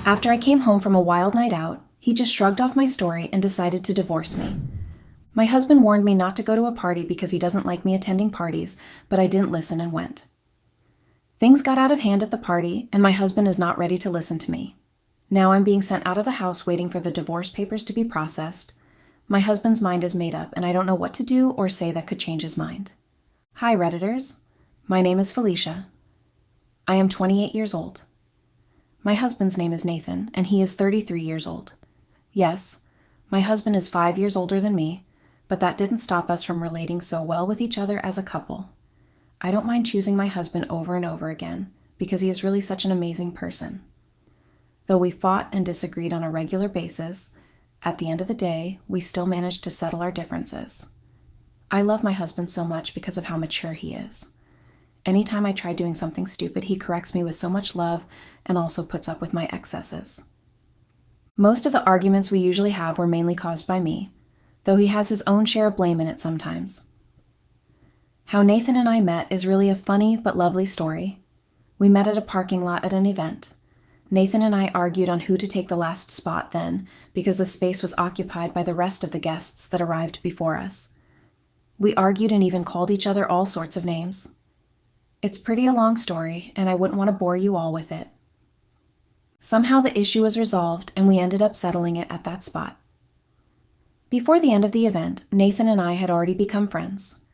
After I came home from a wild night out, he just shrugged off my story and decided to divorce me. My husband warned me not to go to a party because he doesn't like me attending parties, but I didn't listen and went. Things got out of hand at the party, and my husband is not ready to listen to me. Now I'm being sent out of the house waiting for the divorce papers to be processed. My husband's mind is made up, and I don't know what to do or say that could change his mind. Hi, Redditors. My name is Felicia. I am 28 years old. My husband's name is Nathan, and he is 33 years old. Yes, my husband is 5 years older than me, but that didn't stop us from relating so well with each other as a couple. I don't mind choosing my husband over and over again, because he is really such an amazing person. Though we fought and disagreed on a regular basis, at the end of the day, we still managed to settle our differences. I love my husband so much because of how mature he is. Anytime I try doing something stupid, he corrects me with so much love and also puts up with my excesses. Most of the arguments we usually have were mainly caused by me, though he has his own share of blame in it sometimes. How Nathan and I met is really a funny but lovely story. We met at a parking lot at an event. Nathan and I argued on who to take the last spot then, because the space was occupied by the rest of the guests that arrived before us. We argued and even called each other all sorts of names. It's pretty a long story, and I wouldn't want to bore you all with it. Somehow the issue was resolved, and we ended up settling it at that spot. Before the end of the event, Nathan and I had already become friends.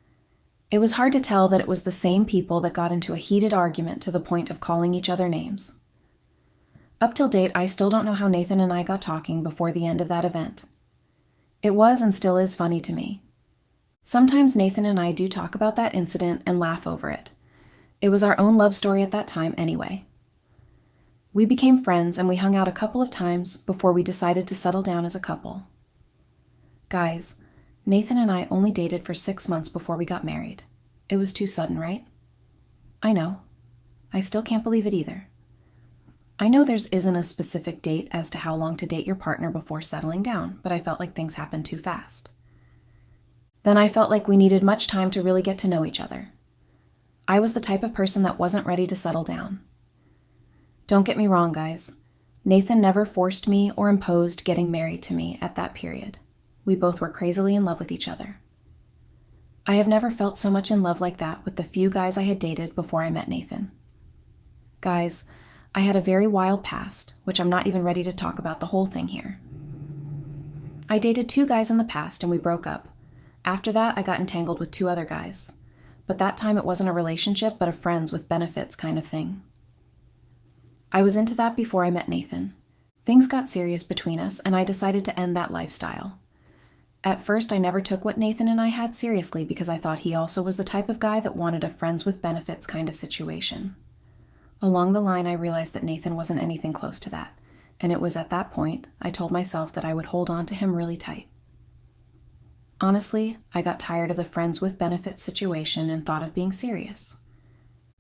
It was hard to tell that it was the same people that got into a heated argument to the point of calling each other names. Up till date, I still don't know how Nathan and I got talking before the end of that event. It was and still is funny to me. Sometimes Nathan and I do talk about that incident and laugh over it. It was our own love story at that time anyway. We became friends and we hung out a couple of times before we decided to settle down as a couple. Guys, Nathan and I only dated for 6 months before we got married. It was too sudden, right? I know. I still can't believe it either. I know there isn't a specific date as to how long to date your partner before settling down, but I felt like things happened too fast. Then I felt like we needed much time to really get to know each other. I was the type of person that wasn't ready to settle down. Don't get me wrong, guys. Nathan never forced me or imposed getting married to me at that period. We both were crazily in love with each other. I have never felt so much in love like that with the few guys I had dated before I met Nathan. Guys, I had a very wild past, which I'm not even ready to talk about the whole thing here. I dated 2 guys in the past and we broke up. After that, I got entangled with 2 other guys. But that time it wasn't a relationship, but a friends with benefits kind of thing. I was into that before I met Nathan. Things got serious between us, and I decided to end that lifestyle. At first, I never took what Nathan and I had seriously because I thought he also was the type of guy that wanted a friends with benefits kind of situation. Along the line, I realized that Nathan wasn't anything close to that, and it was at that point I told myself that I would hold on to him really tight. Honestly, I got tired of the friends with benefits situation and thought of being serious.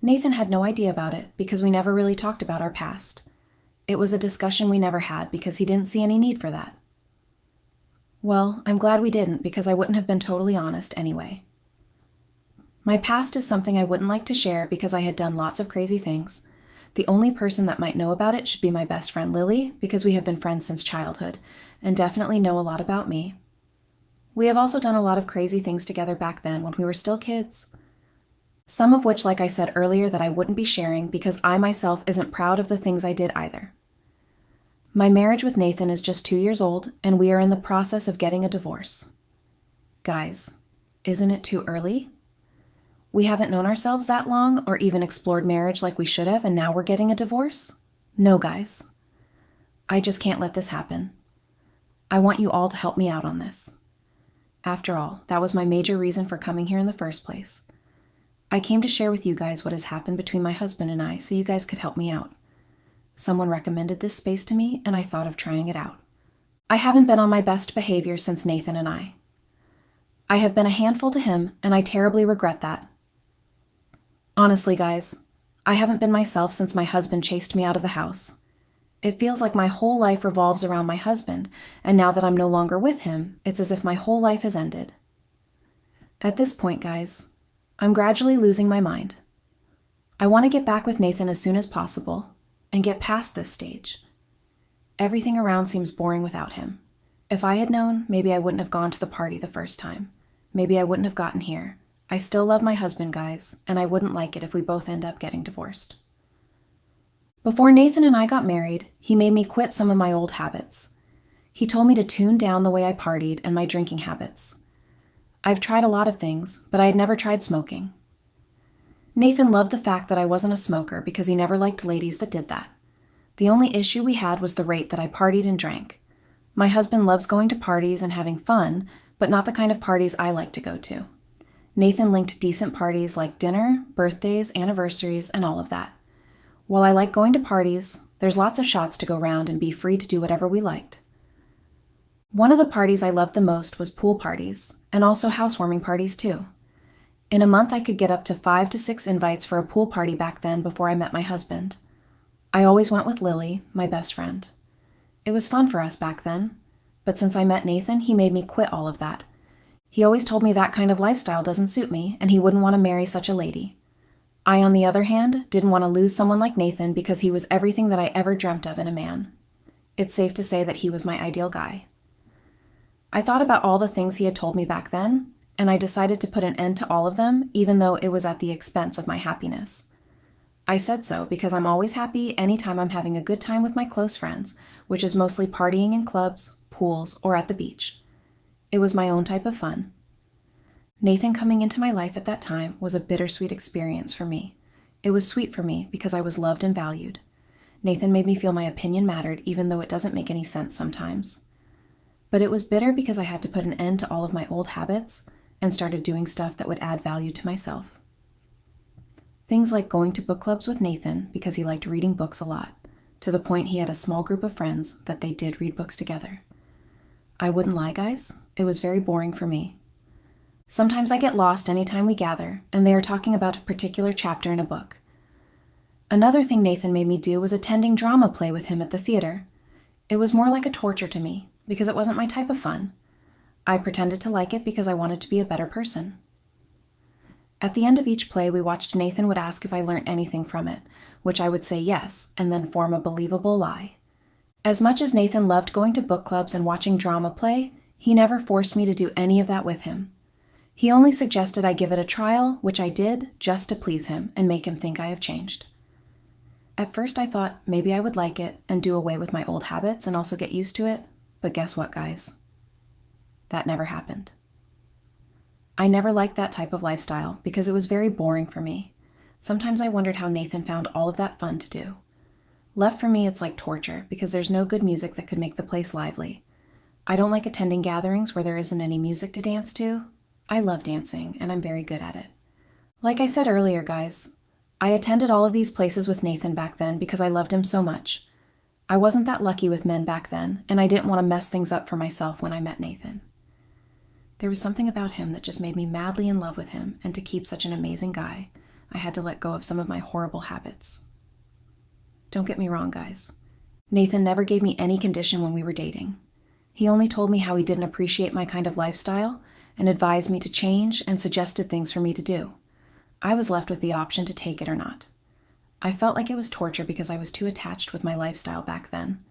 Nathan had no idea about it because we never really talked about our past. It was a discussion we never had because he didn't see any need for that. Well, I'm glad we didn't because I wouldn't have been totally honest anyway. My past is something I wouldn't like to share because I had done lots of crazy things. The only person that might know about it should be my best friend Lily because we have been friends since childhood and definitely know a lot about me. We have also done a lot of crazy things together back then when we were still kids. Some of which, like I said earlier, that I wouldn't be sharing because I myself isn't proud of the things I did either. My marriage with Nathan is just 2 years old, and we are in the process of getting a divorce. Guys, isn't it too early? We haven't known ourselves that long or even explored marriage like we should have, and now we're getting a divorce? No, guys. I just can't let this happen. I want you all to help me out on this. After all, that was my major reason for coming here in the first place. I came to share with you guys what has happened between my husband and I so you guys could help me out. Someone recommended this space to me and I thought of trying it out. I haven't been on my best behavior since Nathan and I. I have been a handful to him and I terribly regret that. Honestly, guys, I haven't been myself since my husband chased me out of the house. It feels like my whole life revolves around my husband, and now that I'm no longer with him, it's as if my whole life has ended. At this point, guys, I'm gradually losing my mind. I want to get back with Nathan as soon as possible and get past this stage. Everything around seems boring without him. If I had known, maybe I wouldn't have gone to the party the first time. Maybe I wouldn't have gotten here. I still love my husband, guys, and I wouldn't like it if we both end up getting divorced. Before Nathan and I got married, he made me quit some of my old habits. He told me to tune down the way I partied and my drinking habits. I've tried a lot of things, but I had never tried smoking. Nathan loved the fact that I wasn't a smoker because he never liked ladies that did that. The only issue we had was the rate that I partied and drank. My husband loves going to parties and having fun, but not the kind of parties I like to go to. Nathan linked decent parties like dinner, birthdays, anniversaries, and all of that. While I like going to parties, there's lots of shots to go round and be free to do whatever we liked. One of the parties I loved the most was pool parties, and also housewarming parties too. In a month I could get up to 5 to 6 invites for a pool party back then before I met my husband. I always went with Lily, my best friend. It was fun for us back then, but since I met Nathan, he made me quit all of that. He always told me that kind of lifestyle doesn't suit me, and he wouldn't want to marry such a lady. I, on the other hand, didn't want to lose someone like Nathan because he was everything that I ever dreamt of in a man. It's safe to say that he was my ideal guy. I thought about all the things he had told me back then, and I decided to put an end to all of them, even though it was at the expense of my happiness. I said so because I'm always happy anytime I'm having a good time with my close friends, which is mostly partying in clubs, pools, or at the beach. It was my own type of fun. Nathan coming into my life at that time was a bittersweet experience for me. It was sweet for me because I was loved and valued. Nathan made me feel my opinion mattered, even though it doesn't make any sense sometimes. But it was bitter because I had to put an end to all of my old habits and started doing stuff that would add value to myself. Things like going to book clubs with Nathan because he liked reading books a lot, to the point he had a small group of friends that they did read books together. I wouldn't lie, guys, it was very boring for me. Sometimes I get lost anytime we gather, and they are talking about a particular chapter in a book. Another thing Nathan made me do was attending drama play with him at the theater. It was more like a torture to me, because it wasn't my type of fun. I pretended to like it because I wanted to be a better person. At the end of each play, we watched Nathan would ask if I learned anything from it, which I would say yes, and then form a believable lie. As much as Nathan loved going to book clubs and watching drama play, he never forced me to do any of that with him. He only suggested I give it a trial, which I did, just to please him and make him think I have changed. At first I thought maybe I would like it and do away with my old habits and also get used to it, but guess what, guys? That never happened. I never liked that type of lifestyle because it was very boring for me. Sometimes I wondered how Nathan found all of that fun to do. Left for me, it's like torture because there's no good music that could make the place lively. I don't like attending gatherings where there isn't any music to dance to. I love dancing, and I'm very good at it. Like I said earlier, guys, I attended all of these places with Nathan back then because I loved him so much. I wasn't that lucky with men back then, and I didn't want to mess things up for myself when I met Nathan. There was something about him that just made me madly in love with him, and to keep such an amazing guy, I had to let go of some of my horrible habits. Don't get me wrong, guys. Nathan never gave me any condition when we were dating. He only told me how he didn't appreciate my kind of lifestyle and advised me to change and suggested things for me to do. I was left with the option to take it or not. I felt like it was torture because I was too attached with my lifestyle back then.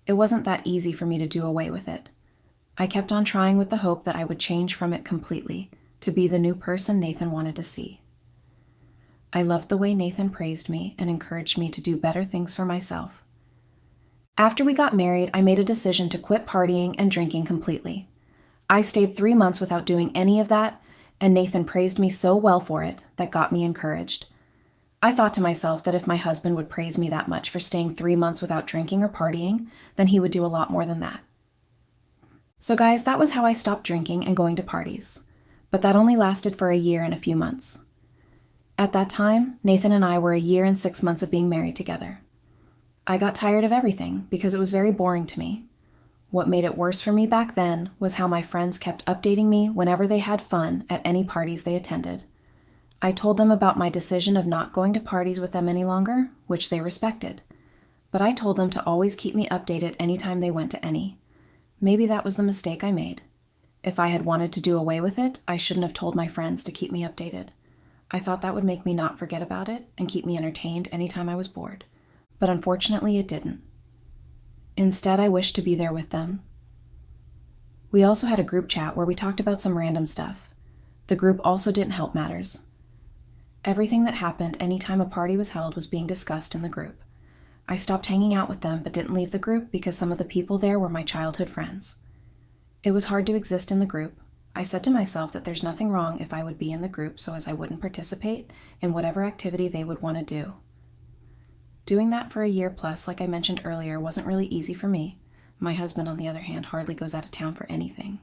It wasn't that easy for me to do away with it. I kept on trying with the hope that I would change from it completely, to be the new person Nathan wanted to see. I loved the way Nathan praised me and encouraged me to do better things for myself. After we got married, I made a decision to quit partying and drinking completely. I stayed 3 months without doing any of that, and Nathan praised me so well for it that got me encouraged. I thought to myself that if my husband would praise me that much for staying 3 months without drinking or partying, then he would do a lot more than that. So guys, that was how I stopped drinking and going to parties. But that only lasted for a year and a few months. At that time, Nathan and I were a year and 6 months of being married together. I got tired of everything because it was very boring to me. What made it worse for me back then was how my friends kept updating me whenever they had fun at any parties they attended. I told them about my decision of not going to parties with them any longer, which they respected. But I told them to always keep me updated anytime they went to any. Maybe that was the mistake I made. If I had wanted to do away with it, I shouldn't have told my friends to keep me updated. I thought that would make me not forget about it and keep me entertained anytime I was bored. But unfortunately, it didn't. Instead, I wished to be there with them. We also had a group chat where we talked about some random stuff. The group also didn't help matters. Everything that happened anytime a party was held was being discussed in the group. I stopped hanging out with them but didn't leave the group because some of the people there were my childhood friends. It was hard to exist in the group. I said to myself that there's nothing wrong if I would be in the group so as I wouldn't participate in whatever activity they would want to do. Doing that for a year plus, like I mentioned earlier, wasn't really easy for me. My husband, on the other hand, hardly goes out of town for anything.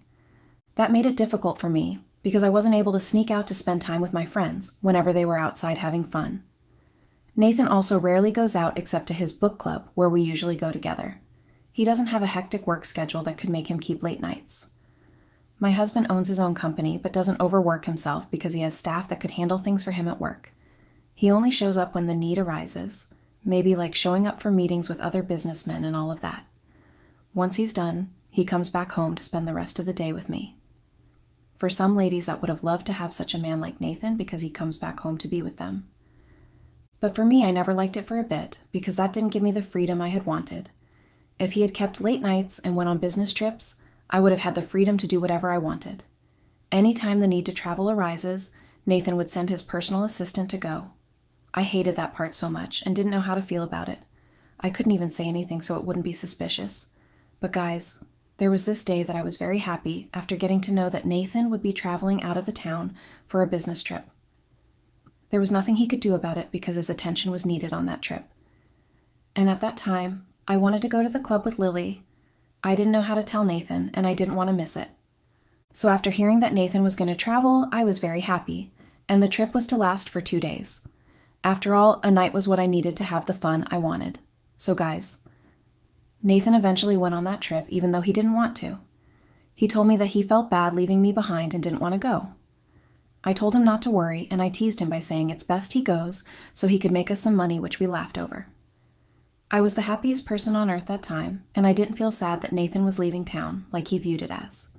That made it difficult for me because I wasn't able to sneak out to spend time with my friends whenever they were outside having fun. Nathan also rarely goes out except to his book club, where we usually go together. He doesn't have a hectic work schedule that could make him keep late nights. My husband owns his own company but doesn't overwork himself because he has staff that could handle things for him at work. He only shows up when the need arises, maybe like showing up for meetings with other businessmen and all of that. Once he's done, he comes back home to spend the rest of the day with me. For some ladies, that would have loved to have such a man like Nathan because he comes back home to be with them. But for me, I never liked it for a bit because that didn't give me the freedom I had wanted. If he had kept late nights and went on business trips, I would have had the freedom to do whatever I wanted. Anytime the need to travel arises, Nathan would send his personal assistant to go. I hated that part so much and didn't know how to feel about it. I couldn't even say anything so it wouldn't be suspicious. But guys, there was this day that I was very happy after getting to know that Nathan would be traveling out of the town for a business trip. There was nothing he could do about it because his attention was needed on that trip. And at that time, I wanted to go to the club with Lily. I didn't know how to tell Nathan, and I didn't want to miss it. So after hearing that Nathan was going to travel, I was very happy, and the trip was to last for 2 days. After all, a night was what I needed to have the fun I wanted. So guys, Nathan eventually went on that trip even though he didn't want to. He told me that he felt bad leaving me behind and didn't want to go. I told him not to worry, and I teased him by saying it's best he goes so he could make us some money, which we laughed over. I was the happiest person on earth that time, and I didn't feel sad that Nathan was leaving town like he viewed it as.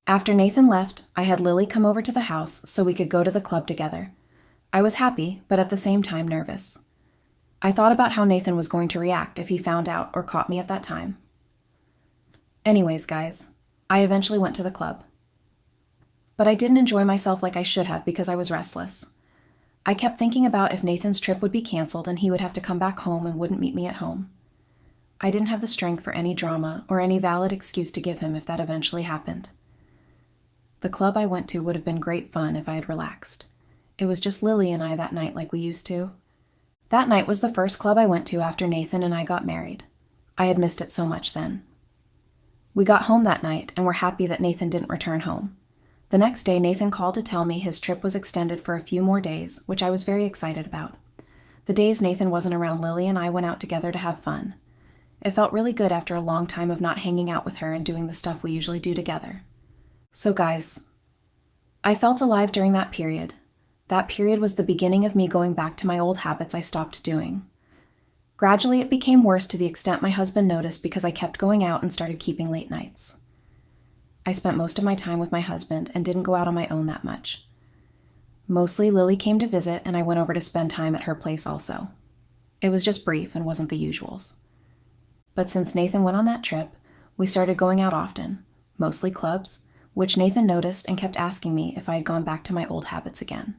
After Nathan left, I had Lily come over to the house so we could go to the club together. I was happy, but at the same time nervous. I thought about how Nathan was going to react if he found out or caught me at that time. Anyways, guys, I eventually went to the club. But I didn't enjoy myself like I should have because I was restless. I kept thinking about if Nathan's trip would be canceled and he would have to come back home and wouldn't meet me at home. I didn't have the strength for any drama or any valid excuse to give him if that eventually happened. The club I went to would have been great fun if I had relaxed. It was just Lily and I that night like we used to. That night was the first club I went to after Nathan and I got married. I had missed it so much then. We got home that night and were happy that Nathan didn't return home. The next day, Nathan called to tell me his trip was extended for a few more days, which I was very excited about. The days Nathan wasn't around, Lily and I went out together to have fun. It felt really good after a long time of not hanging out with her and doing the stuff we usually do together. So guys, I felt alive during that period. That period was the beginning of me going back to my old habits I stopped doing. Gradually, it became worse to the extent my husband noticed because I kept going out and started keeping late nights. I spent most of my time with my husband and didn't go out on my own that much. Mostly, Lily came to visit and I went over to spend time at her place also. It was just brief and wasn't the usuals. But since Nathan went on that trip, we started going out often, mostly clubs, which Nathan noticed and kept asking me if I had gone back to my old habits again.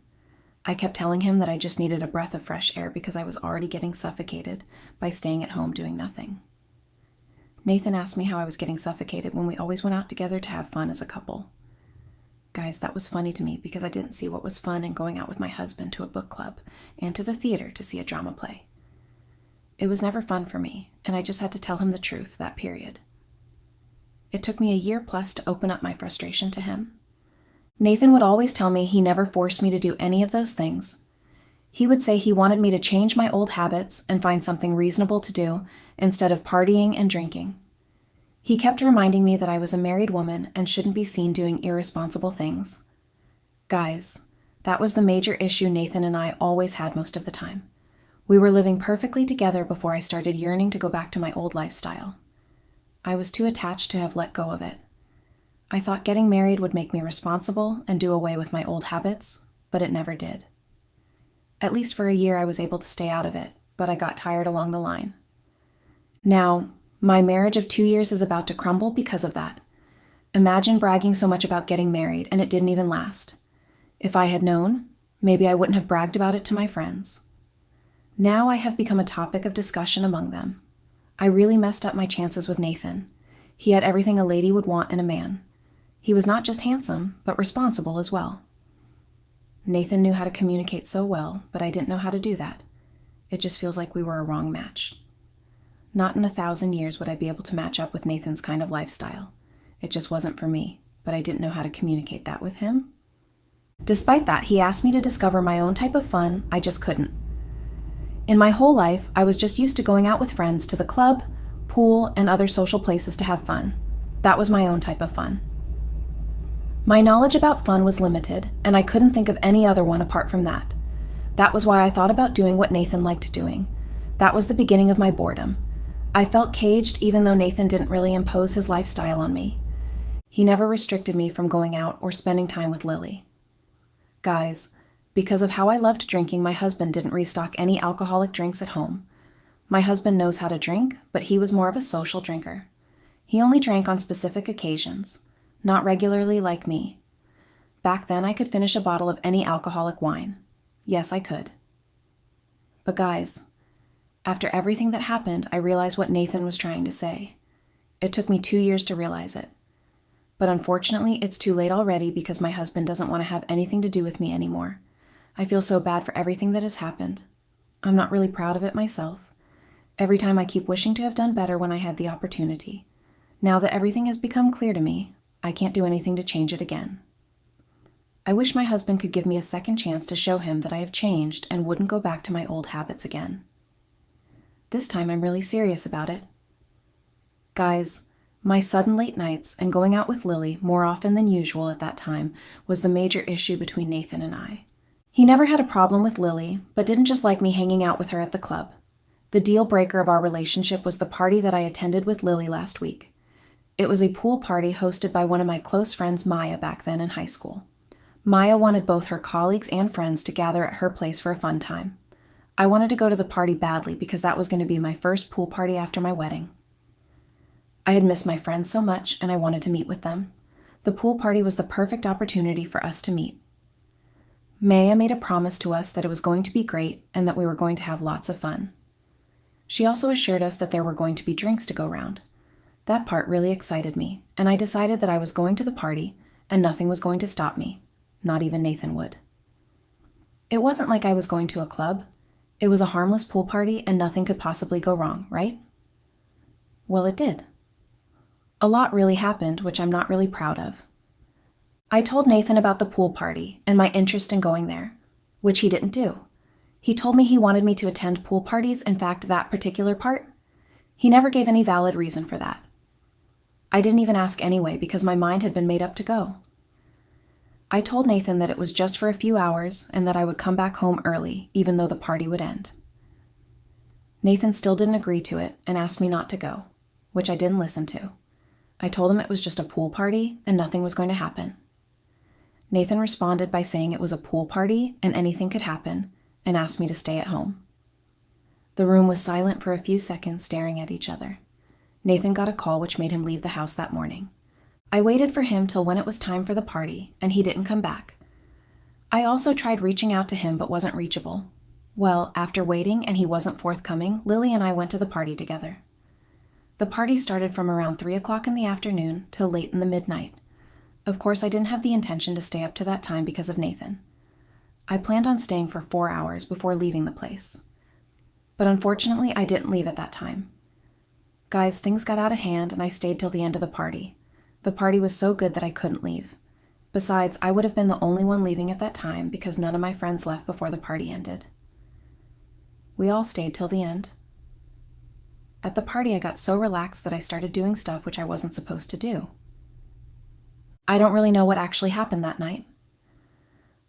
I kept telling him that I just needed a breath of fresh air because I was already getting suffocated by staying at home doing nothing. Nathan asked me how I was getting suffocated when we always went out together to have fun as a couple. Guys, that was funny to me because I didn't see what was fun in going out with my husband to a book club and to the theater to see a drama play. It was never fun for me, and I just had to tell him the truth that period. It took me a year plus to open up my frustration to him. Nathan would always tell me he never forced me to do any of those things. He would say he wanted me to change my old habits and find something reasonable to do instead of partying and drinking. He kept reminding me that I was a married woman and shouldn't be seen doing irresponsible things. Guys, that was the major issue Nathan and I always had most of the time. We were living perfectly together before I started yearning to go back to my old lifestyle. I was too attached to have let go of it. I thought getting married would make me responsible and do away with my old habits, but it never did. At least for a year I was able to stay out of it, but I got tired along the line. Now, My marriage of 2 years is about to crumble because of that. Imagine bragging so much about getting married and it didn't even last. If I had known, maybe I wouldn't have bragged about it to my friends. Now I have become a topic of discussion among them. I really messed up my chances with Nathan. He had everything a lady would want in a man. He was not just handsome, but responsible as well. Nathan knew how to communicate so well, but I didn't know how to do that. It just feels like we were a wrong match. Not in 1,000 years would I be able to match up with Nathan's kind of lifestyle. It just wasn't for me, but I didn't know how to communicate that with him. Despite that, he asked me to discover my own type of fun. I just couldn't. In my whole life, I was just used to going out with friends to the club, pool, and other social places to have fun. That was my own type of fun. My knowledge about fun was limited, and I couldn't think of any other one apart from that. That was why I thought about doing what Nathan liked doing. That was the beginning of my boredom. I felt caged even though Nathan didn't really impose his lifestyle on me. He never restricted me from going out or spending time with Lily. Guys, because of how I loved drinking, my husband didn't restock any alcoholic drinks at home. My husband knows how to drink, but he was more of a social drinker. He only drank on specific occasions, not regularly like me. Back then, I could finish a bottle of any alcoholic wine. Yes, I could. But guys, after everything that happened, I realized what Nathan was trying to say. It took me 2 years to realize it. But unfortunately, it's too late already because my husband doesn't want to have anything to do with me anymore. I feel so bad for everything that has happened. I'm not really proud of it myself. Every time I keep wishing to have done better when I had the opportunity. Now that everything has become clear to me, I can't do anything to change it again. I wish my husband could give me a second chance to show him that I have changed and wouldn't go back to my old habits again. This time I'm really serious about it. Guys, my sudden late nights and going out with Lily more often than usual at that time was the major issue between Nathan and I. He never had a problem with Lily, but didn't just like me hanging out with her at the club. The deal breaker of our relationship was the party that I attended with Lily last week. It was a pool party hosted by one of my close friends, Maya, back then in high school. Maya wanted both her colleagues and friends to gather at her place for a fun time. I wanted to go to the party badly because that was going to be my first pool party after my wedding. I had missed my friends so much and I wanted to meet with them. The pool party was the perfect opportunity for us to meet. Maya made a promise to us that it was going to be great and that we were going to have lots of fun. She also assured us that there were going to be drinks to go round. That part really excited me, and I decided that I was going to the party and nothing was going to stop me. Not even Nathan would. It wasn't like I was going to a club. It was a harmless pool party and nothing could possibly go wrong, right? Well, it did. A lot really happened, which I'm not really proud of. I told Nathan about the pool party and my interest in going there, which he didn't do. He told me he wanted me to attend pool parties, in fact, that particular part. He never gave any valid reason for that. I didn't even ask anyway because my mind had been made up to go. I told Nathan that it was just for a few hours and that I would come back home early, even though the party would end. Nathan still didn't agree to it and asked me not to go, which I didn't listen to. I told him it was just a pool party and nothing was going to happen. Nathan responded by saying it was a pool party and anything could happen and asked me to stay at home. The room was silent for a few seconds, staring at each other. Nathan got a call which made him leave the house that morning. I waited for him till when it was time for the party, and he didn't come back. I also tried reaching out to him but wasn't reachable. Well, after waiting and he wasn't forthcoming, Lily and I went to the party together. The party started from around 3 o'clock in the afternoon till late in the midnight. Of course, I didn't have the intention to stay up to that time because of Nathan. I planned on staying for 4 hours before leaving the place. But unfortunately, I didn't leave at that time. Guys, things got out of hand and I stayed till the end of the party. The party was so good that I couldn't leave. Besides, I would have been the only one leaving at that time because none of my friends left before the party ended. We all stayed till the end. At the party, I got so relaxed that I started doing stuff which I wasn't supposed to do. I don't really know what actually happened that night.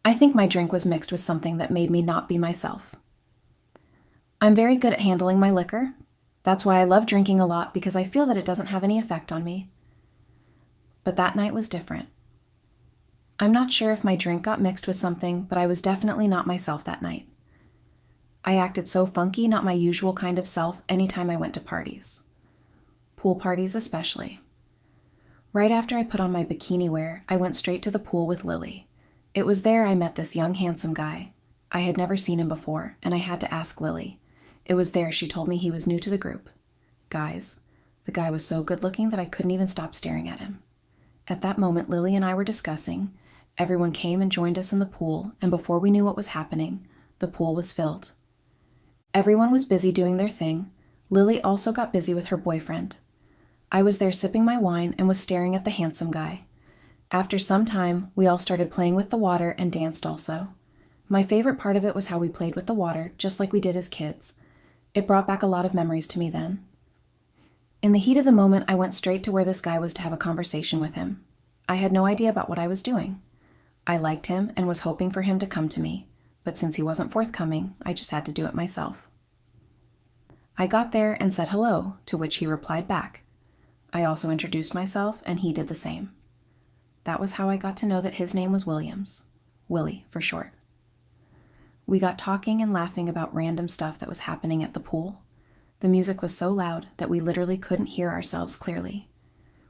I think my drink was mixed with something that made me not be myself. I'm very good at handling my liquor. That's why I love drinking a lot because I feel that it doesn't have any effect on me. But that night was different. I'm not sure if my drink got mixed with something, but I was definitely not myself that night. I acted so funky, not my usual kind of self, anytime I went to parties. pool parties especially. Right after I put on my bikini wear, I went straight to the pool with Lily. It was there I met this young, handsome guy. I had never seen him before, and I had to ask Lily. It was there she told me he was new to the group. Guys, the guy was so good-looking that I couldn't even stop staring at him. At that moment, Lily and I were discussing. Everyone came and joined us in the pool, and before we knew what was happening, the pool was filled. Everyone was busy doing their thing. Lily also got busy with her boyfriend. I was there sipping my wine and was staring at the handsome guy. After some time, we all started playing with the water and danced also. My favorite part of it was how we played with the water, just like we did as kids. It brought back a lot of memories to me then. In the heat of the moment, I went straight to where this guy was to have a conversation with him. I had no idea about what I was doing. I liked him and was hoping for him to come to me, but since he wasn't forthcoming, I just had to do it myself. I got there and said hello, to which he replied back. I also introduced myself, and he did the same. That was how I got to know that his name was Williams. Willie, for short. We got talking and laughing about random stuff that was happening at the pool. The music was so loud that we literally couldn't hear ourselves clearly.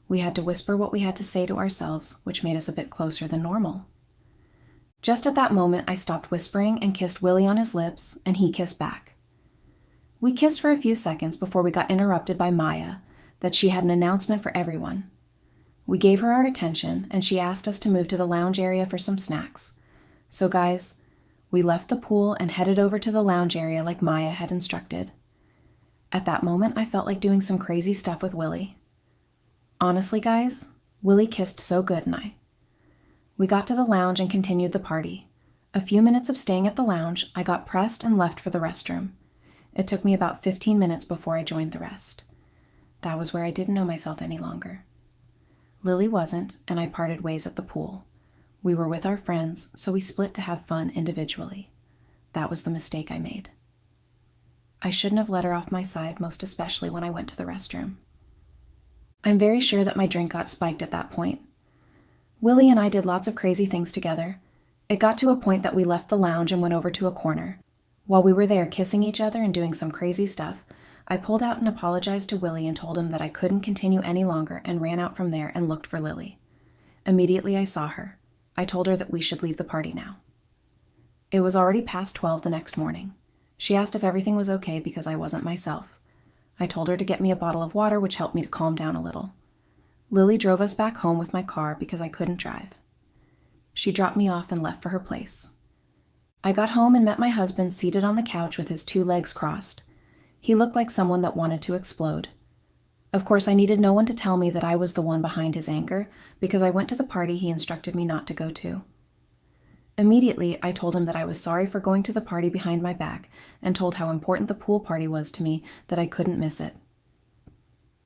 We had to whisper what we had to say to ourselves, which made us a bit closer than normal. Just at that moment, I stopped whispering and kissed Willie on his lips, and he kissed back. We kissed for a few seconds before we got interrupted by Maya, that she had an announcement for everyone. We gave her our attention, and she asked us to move to the lounge area for some snacks. So guys, we left the pool and headed over to the lounge area like Maya had instructed. At that moment, I felt like doing some crazy stuff with Willie. Honestly, guys, Willie kissed so good and I. We got to the lounge and continued the party. A few minutes of staying at the lounge, I got pressed and left for the restroom. It took me about 15 minutes before I joined the rest. That was where I didn't know myself any longer. Lily wasn't, and I parted ways at the pool. We were with our friends, so we split to have fun individually. That was the mistake I made. I shouldn't have let her off my side, most especially when I went to the restroom. I'm very sure that my drink got spiked at that point. Willie and I did lots of crazy things together. It got to a point that we left the lounge and went over to a corner. While we were there kissing each other and doing some crazy stuff, I pulled out and apologized to Willie and told him that I couldn't continue any longer and ran out from there and looked for Lily. Immediately I saw her. I told her that we should leave the party now. It was already past 12 the next morning. She asked if everything was okay because I wasn't myself. I told her to get me a bottle of water, which helped me to calm down a little. Lily drove us back home with my car because I couldn't drive. She dropped me off and left for her place. I got home and met my husband seated on the couch with his 2 legs crossed. He looked like someone that wanted to explode. Of course, I needed no one to tell me that I was the one behind his anger because I went to the party he instructed me not to go to. Immediately, I told him that I was sorry for going to the party behind my back and told how important the pool party was to me that I couldn't miss it.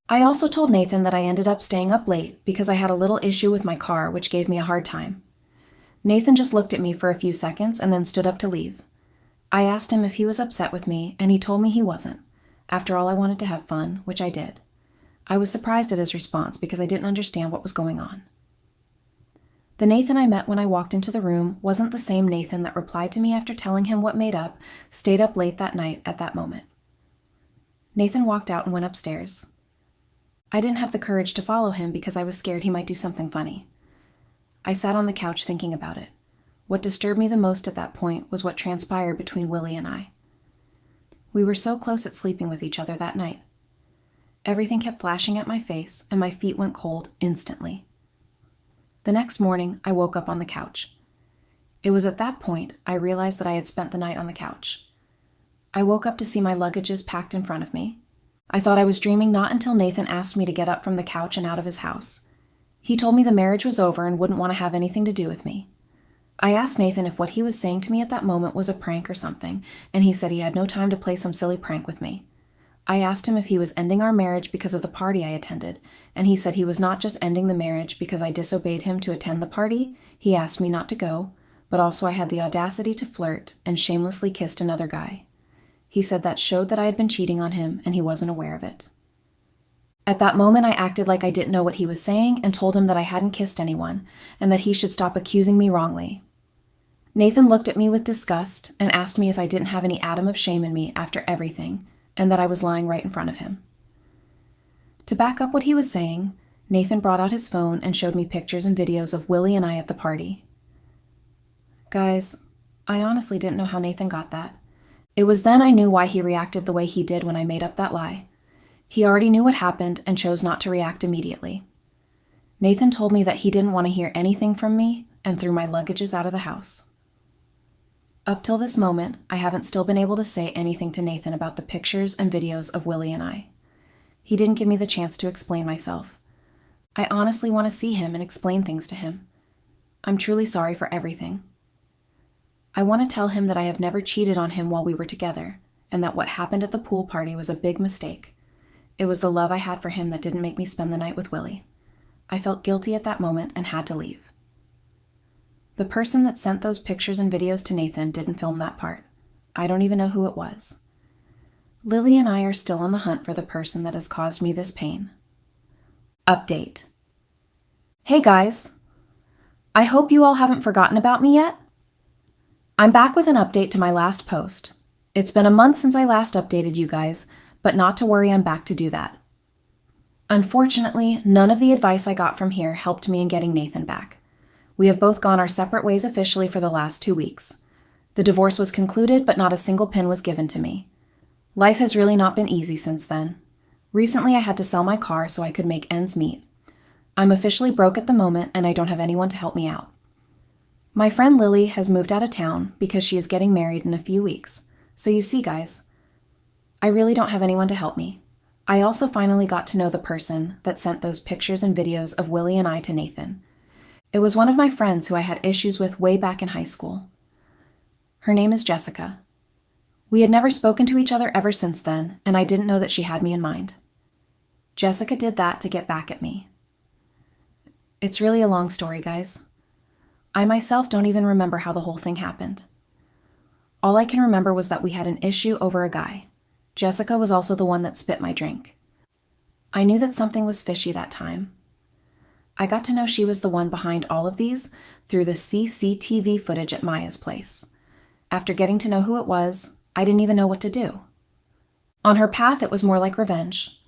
I also told Nathan that I ended up staying up late because I had a little issue with my car, which gave me a hard time. Nathan just looked at me for a few seconds and then stood up to leave. I asked him if he was upset with me, and he told me he wasn't. After all, I wanted to have fun, which I did. I was surprised at his response because I didn't understand what was going on. The Nathan I met when I walked into the room wasn't the same Nathan that replied to me after telling him what made up, stayed up late that night at that moment. Nathan walked out and went upstairs. I didn't have the courage to follow him because I was scared he might do something funny. I sat on the couch thinking about it. What disturbed me the most at that point was what transpired between Willie and I. We were so close at sleeping with each other that night. Everything kept flashing at my face, and my feet went cold instantly. The next morning, I woke up on the couch. It was at that point I realized that I had spent the night on the couch. I woke up to see my luggages packed in front of me. I thought I was dreaming not until Nathan asked me to get up from the couch and out of his house. He told me the marriage was over and wouldn't want to have anything to do with me. I asked Nathan if what he was saying to me at that moment was a prank or something, and he said he had no time to play some silly prank with me. I asked him if he was ending our marriage because of the party I attended, and he said he was not just ending the marriage because I disobeyed him to attend the party. He asked me not to go, but also I had the audacity to flirt and shamelessly kissed another guy. He said that showed that I had been cheating on him and he wasn't aware of it. At that moment, I acted like I didn't know what he was saying and told him that I hadn't kissed anyone and that he should stop accusing me wrongly. Nathan looked at me with disgust and asked me if I didn't have any atom of shame in me after everything, and that I was lying right in front of him. To back up what he was saying, Nathan brought out his phone and showed me pictures and videos of Willie and I at the party. Guys, I honestly didn't know how Nathan got that. It was then I knew why he reacted the way he did when I made up that lie. He already knew what happened and chose not to react immediately. Nathan told me that he didn't want to hear anything from me and threw my luggages out of the house. Up till this moment, I haven't still been able to say anything to Nathan about the pictures and videos of Willie and I. He didn't give me the chance to explain myself. I honestly want to see him and explain things to him. I'm truly sorry for everything. I want to tell him that I have never cheated on him while we were together, and that what happened at the pool party was a big mistake. It was the love I had for him that didn't make me spend the night with Willie. I felt guilty at that moment and had to leave. The person that sent those pictures and videos to Nathan didn't film that part. I don't even know who it was. Lily and I are still on the hunt for the person that has caused me this pain. Update. Hey guys. I hope you all haven't forgotten about me yet. I'm back with an update to my last post. It's been a month since I last updated you guys, but not to worry, I'm back to do that. Unfortunately, none of the advice I got from here helped me in getting Nathan back. We have both gone our separate ways officially for the last 2 weeks. The divorce was concluded, but not a single pin was given to me. Life has really not been easy since then. Recently, I had to sell my car so I could make ends meet. I'm officially broke at the moment, and I don't have anyone to help me out. My friend Lily has moved out of town because she is getting married in a few weeks. So you see, guys, I really don't have anyone to help me. I also finally got to know the person that sent those pictures and videos of Willie and I to Nathan. It was one of my friends who I had issues with way back in high school. Her name is Jessica. We had never spoken to each other ever since then, and I didn't know that she had me in mind. Jessica did that to get back at me. It's really a long story, guys. I myself don't even remember how the whole thing happened. All I can remember was that we had an issue over a guy. Jessica was also the one that spit my drink. I knew that something was fishy that time. I got to know she was the one behind all of these through the CCTV footage at Maya's place. After getting to know who it was, I didn't even know what to do. On her path, it was more like revenge.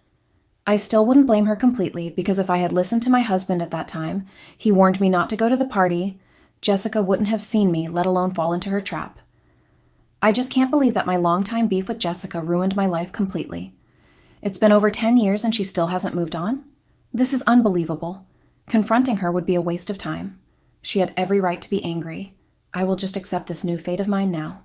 I still wouldn't blame her completely because if I had listened to my husband at that time, he warned me not to go to the party, Jessica wouldn't have seen me, let alone fall into her trap. I just can't believe that my longtime beef with Jessica ruined my life completely. It's been over 10 years and she still hasn't moved on? This is unbelievable. Confronting her would be a waste of time. She had every right to be angry. I will just accept this new fate of mine now.